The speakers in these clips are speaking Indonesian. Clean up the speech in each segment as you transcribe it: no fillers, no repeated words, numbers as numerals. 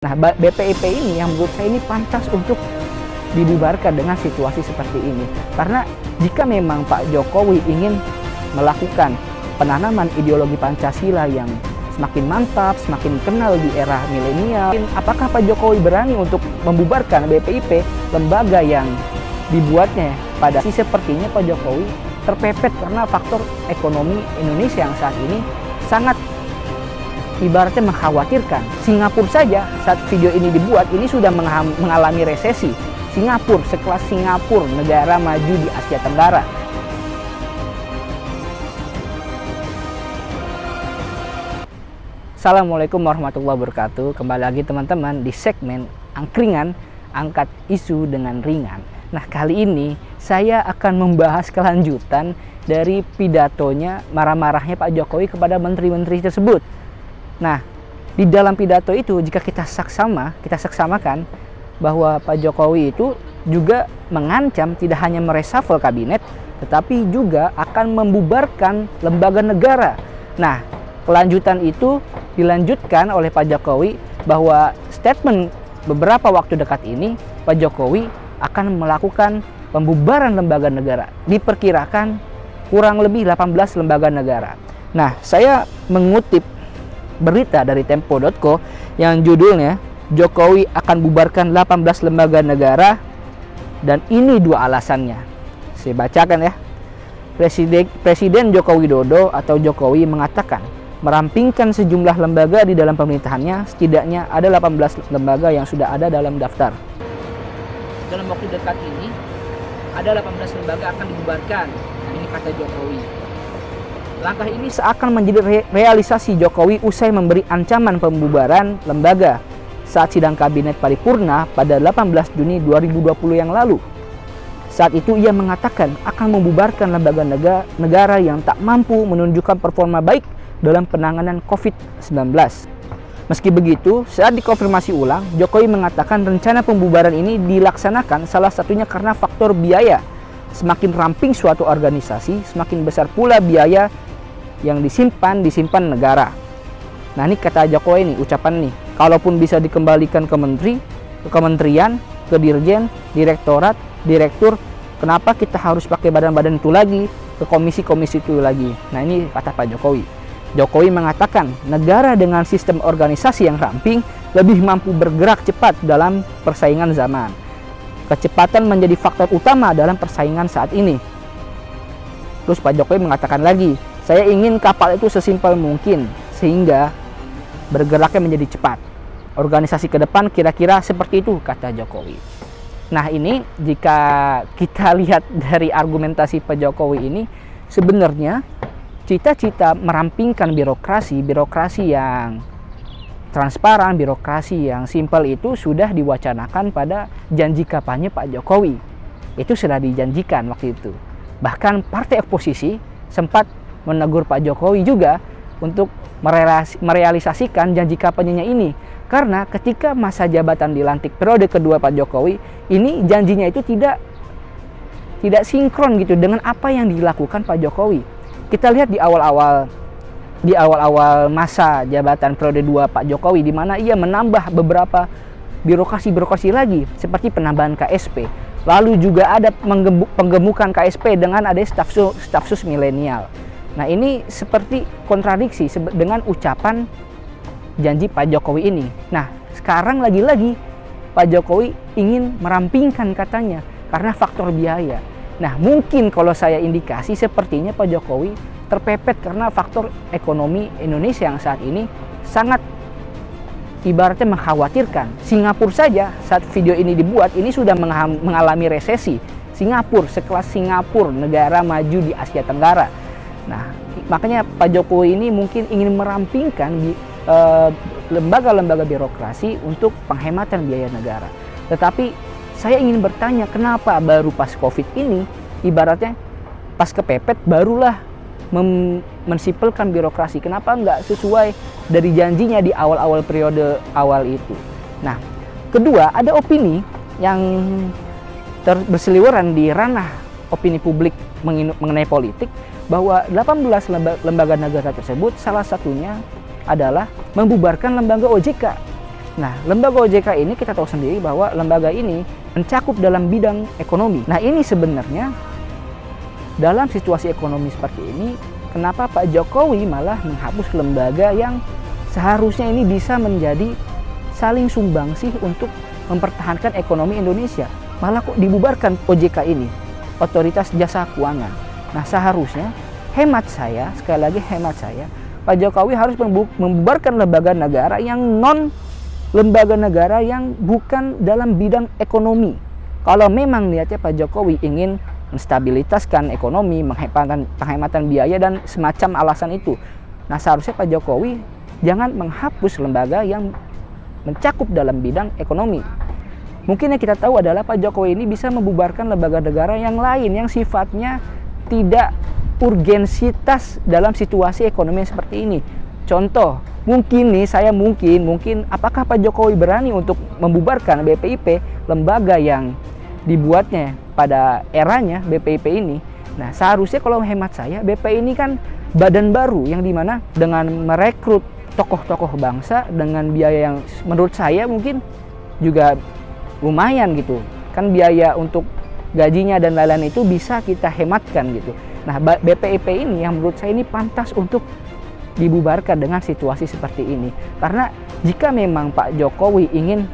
Nah, BPIP ini yang menurut saya ini pantas untuk dibubarkan dengan situasi seperti ini. Karena jika memang Pak Jokowi ingin melakukan penanaman ideologi Pancasila yang semakin mantap, semakin kenal di era milenial, apakah Pak Jokowi berani untuk membubarkan BPIP, lembaga yang dibuatnya pada sepertinya Pak Jokowi terpepet karena faktor ekonomi Indonesia yang saat ini sangat ibaratnya mengkhawatirkan. Singapura saja saat video ini dibuat ini sudah mengalami resesi. Singapura, sekelas Singapura, negara maju di Asia Tenggara. Assalamualaikum warahmatullahi wabarakatuh. Kembali lagi teman-teman di segmen Angkringan, angkat isu dengan ringan. Nah, kali ini saya akan membahas kelanjutan dari pidatonya marah-marahnya Pak Jokowi kepada menteri-menteri tersebut. Nah, di dalam pidato itu jika kita saksamakan bahwa Pak Jokowi itu juga mengancam tidak hanya mereshuffle kabinet, tetapi juga akan membubarkan lembaga negara. Nah, kelanjutan itu dilanjutkan oleh Pak Jokowi bahwa statement beberapa waktu dekat ini Pak Jokowi akan melakukan pembubaran lembaga negara. Diperkirakan kurang lebih 18 lembaga negara. Nah, saya mengutip berita dari Tempo.co yang judulnya Jokowi akan bubarkan 18 lembaga negara dan ini dua alasannya. Saya bacakan ya. Presiden Joko Widodo atau Jokowi mengatakan merampingkan sejumlah lembaga di dalam pemerintahannya, setidaknya ada 18 lembaga yang sudah ada dalam daftar. Dalam waktu dekat ini ada 18 lembaga akan dibubarkan. Ini kata Jokowi. Langkah ini seakan menjadi realisasi Jokowi usai memberi ancaman pembubaran lembaga saat sidang kabinet paripurna pada 18 Juni 2020 yang lalu. Saat itu ia mengatakan akan membubarkan lembaga negara yang tak mampu menunjukkan performa baik dalam penanganan COVID-19. Meski begitu, saat dikonfirmasi ulang, Jokowi mengatakan rencana pembubaran ini dilaksanakan salah satunya karena faktor biaya. Semakin ramping suatu organisasi, semakin besar pula biaya yang disimpan negara. Nah, ini kata Jokowi nih, ucapan nih. Kalaupun bisa dikembalikan ke menteri, ke kementerian, ke dirjen, direktorat, direktur, kenapa kita harus pakai badan-badan itu lagi, ke komisi-komisi itu lagi? Nah, ini kata Pak Jokowi. Jokowi mengatakan negara dengan sistem organisasi yang ramping lebih mampu bergerak cepat dalam persaingan zaman. Kecepatan menjadi faktor utama dalam persaingan saat ini. Terus Pak Jokowi mengatakan lagi, saya ingin kapal itu sesimpel mungkin sehingga bergeraknya menjadi cepat. Organisasi ke depan kira-kira seperti itu, kata Jokowi. Nah, ini jika kita lihat dari argumentasi Pak Jokowi ini, sebenarnya cita-cita merampingkan birokrasi yang transparan, birokrasi yang simpel itu sudah diwacanakan pada janji kampanye Pak Jokowi. Itu sudah dijanjikan waktu itu. Bahkan partai oposisi sempat menegur Pak Jokowi juga untuk merealisasikan janji kampanyenya ini. Karena ketika masa jabatan dilantik periode kedua Pak Jokowi, ini janjinya itu tidak sinkron gitu dengan apa yang dilakukan Pak Jokowi. Kita lihat di awal-awal masa jabatan periode 2 Pak Jokowi, di mana ia menambah beberapa birokrasi lagi seperti penambahan KSP. Lalu juga ada penggemukan KSP dengan ada staf sus milenial. Nah, ini seperti kontradiksi dengan ucapan janji Pak Jokowi ini. Nah, sekarang lagi-lagi Pak Jokowi ingin merampingkan katanya karena faktor biaya. Nah, mungkin kalau saya indikasi sepertinya Pak Jokowi terpepet karena faktor ekonomi Indonesia yang saat ini sangat ibaratnya mengkhawatirkan. Singapura saja saat video ini dibuat ini sudah mengalami resesi. Singapura, sekelas Singapura, negara maju di Asia Tenggara. Nah, makanya Pak Jokowi ini mungkin ingin merampingkan lembaga-lembaga birokrasi untuk penghematan biaya negara. Tetapi saya ingin bertanya, kenapa baru pas COVID ini, ibaratnya pas kepepet barulah mensipelkan birokrasi? Kenapa nggak sesuai dari janjinya di awal-awal periode awal itu? Nah, kedua, ada opini yang berseliweran di ranah opini publik mengenai politik, bahwa 18 lembaga negara tersebut salah satunya adalah membubarkan lembaga OJK. Nah, lembaga OJK ini kita tahu sendiri bahwa lembaga ini mencakup dalam bidang ekonomi. Nah, ini sebenarnya dalam situasi ekonomi seperti ini, kenapa Pak Jokowi malah menghapus lembaga yang seharusnya ini bisa menjadi saling sumbangsih untuk mempertahankan ekonomi Indonesia. Malah kok dibubarkan OJK ini, Otoritas Jasa Keuangan. Nah, seharusnya hemat saya, sekali lagi hemat saya, Pak Jokowi harus membubarkan lembaga negara yang lembaga negara yang bukan dalam bidang ekonomi. Kalau memang niatnya Pak Jokowi ingin menstabilitaskan ekonomi, penghematan biaya dan semacam alasan itu. Nah, seharusnya Pak Jokowi jangan menghapus lembaga yang mencakup dalam bidang ekonomi. Mungkin yang kita tahu adalah Pak Jokowi ini bisa membubarkan lembaga negara yang lain yang sifatnya tidak urgensitas dalam situasi ekonomi yang seperti ini. Contoh, mungkin apakah Pak Jokowi berani untuk membubarkan BPIP, lembaga yang dibuatnya pada eranya BPIP ini? Nah, seharusnya kalau hemat saya, BPI ini kan badan baru yang dimana dengan merekrut tokoh-tokoh bangsa dengan biaya yang menurut saya mungkin juga lumayan gitu. Kan biaya untuk gajinya dan lain-lain itu bisa kita hematkan gitu. Nah, BPIP ini yang menurut saya ini pantas untuk dibubarkan dengan situasi seperti ini. Karena jika memang Pak Jokowi ingin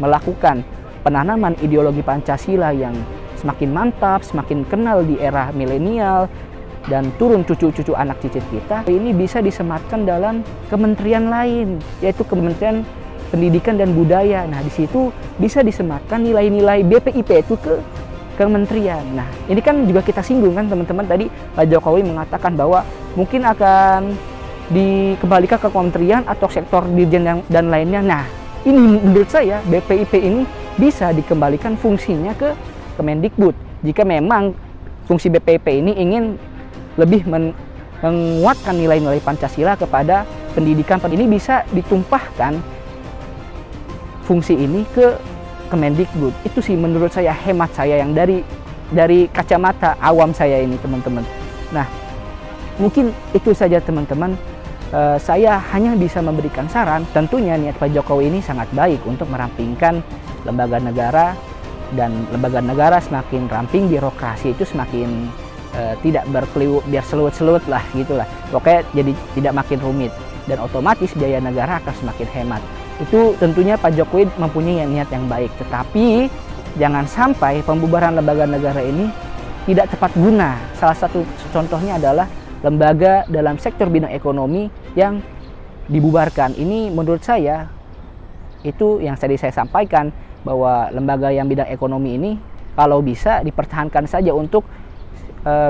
melakukan penanaman ideologi Pancasila yang semakin mantap, semakin kenal di era milenial, dan turun cucu-cucu anak cicit kita, ini bisa disematkan dalam kementerian lain, yaitu Kementerian Pendidikan dan Budaya. Nah, di situ bisa disematkan nilai-nilai BPIP itu ke kementerian. Nah, ini kan juga kita singgung kan teman-teman, tadi Pak Jokowi mengatakan bahwa mungkin akan dikembalikan ke kementerian atau sektor dirjen dan lainnya. Nah, ini menurut saya BPIP ini bisa dikembalikan fungsinya ke Kemendikbud. Jika memang fungsi BPIP ini ingin lebih menguatkan nilai-nilai Pancasila kepada pendidikan, ini bisa ditumpahkan fungsi ini ke Kemendikbud. Itu sih menurut saya, hemat saya yang dari kacamata awam saya ini teman-teman. Nah, mungkin itu saja teman-teman. Saya hanya bisa memberikan saran. Tentunya niat Pak Jokowi ini sangat baik untuk merampingkan lembaga negara, dan lembaga negara semakin ramping, birokrasi itu semakin tidak berkeliru, biar selut-selut lah gitulah. Pokoknya jadi tidak makin rumit, dan otomatis biaya negara akan semakin hemat. Itu tentunya Pak Jokowi mempunyai niat yang baik. Tetapi jangan sampai pembubaran lembaga negara ini tidak tepat guna. Salah satu contohnya adalah lembaga dalam sektor bidang ekonomi yang dibubarkan. Ini menurut saya, itu yang tadi saya sampaikan, bahwa lembaga yang bidang ekonomi ini kalau bisa dipertahankan saja untuk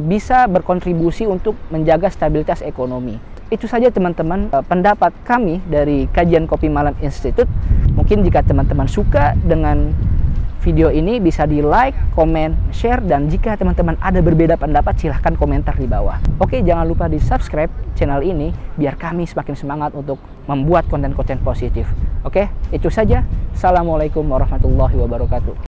bisa berkontribusi untuk menjaga stabilitas ekonomi. Itu saja teman-teman pendapat kami dari Kajian Kopi Malam Institute. Mungkin jika teman-teman suka dengan video ini bisa di like, komen, share, dan jika teman-teman ada berbeda pendapat silahkan komentar di bawah. Oke, jangan lupa di subscribe channel ini biar kami semakin semangat untuk membuat konten-konten positif. Oke, itu saja. Assalamualaikum warahmatullahi wabarakatuh.